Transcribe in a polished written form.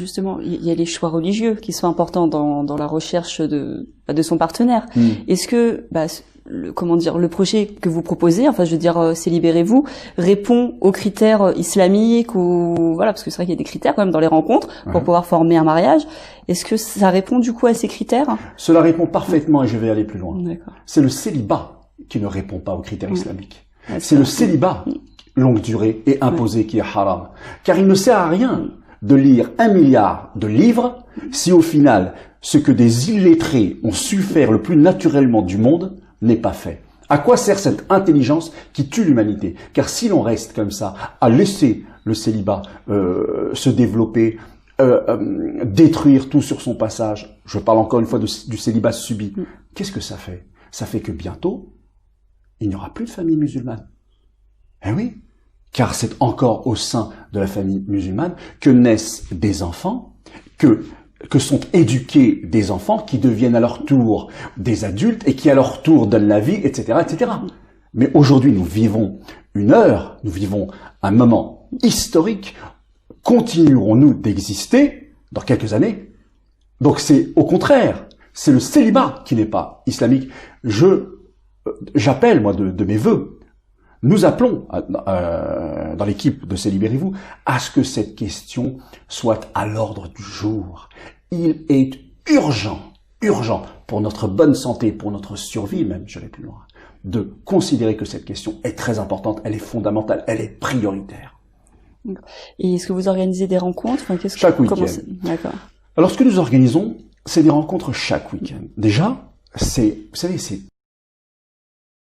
Justement, il y a les choix religieux qui sont importants dans la recherche de son partenaire. Est-ce que, le projet que vous proposez, enfin, je veux dire, c'est Libérez-vous, répond aux critères islamiques ou, voilà, parce que c'est vrai qu'il y a des critères quand même dans les rencontres pour pouvoir former un mariage. Est-ce que ça répond du coup à ces critères? Cela répond parfaitement et je vais aller plus loin. D'accord. C'est le célibat qui ne répond pas aux critères islamiques. C'est le célibat longue durée et imposé qui est haram. Car il ne sert à rien de lire 1 milliard de livres si au final, ce que des illettrés ont su faire le plus naturellement du monde n'est pas fait. À quoi sert cette intelligence qui tue l'humanité? Car si l'on reste comme ça, à laisser le célibat se développer, détruire tout sur son passage, je parle encore une fois du célibat subi, qu'est-ce que ça fait? Ça fait que bientôt, il n'y aura plus de famille musulmane. Eh oui, car c'est encore au sein de la famille musulmane que naissent des enfants, que sont éduqués des enfants qui deviennent à leur tour des adultes et qui à leur tour donnent la vie, etc., etc. Mais aujourd'hui, nous vivons une heure, nous vivons un moment historique. Continuerons-nous d'exister dans quelques années? Donc c'est au contraire, c'est le célibat qui n'est pas islamique. J'appelle, moi, de mes vœux, nous appelons, dans l'équipe de C'est Libérez-vous, à ce que cette question soit à l'ordre du jour. Il est urgent pour notre bonne santé, pour notre survie même, je vais plus loin, de considérer que cette question est très importante, elle est fondamentale, elle est prioritaire. Et est-ce que vous organisez des rencontres? Chaque week-end. D'accord. Alors ce que nous organisons, c'est des rencontres chaque week-end. Déjà, vous savez, c'est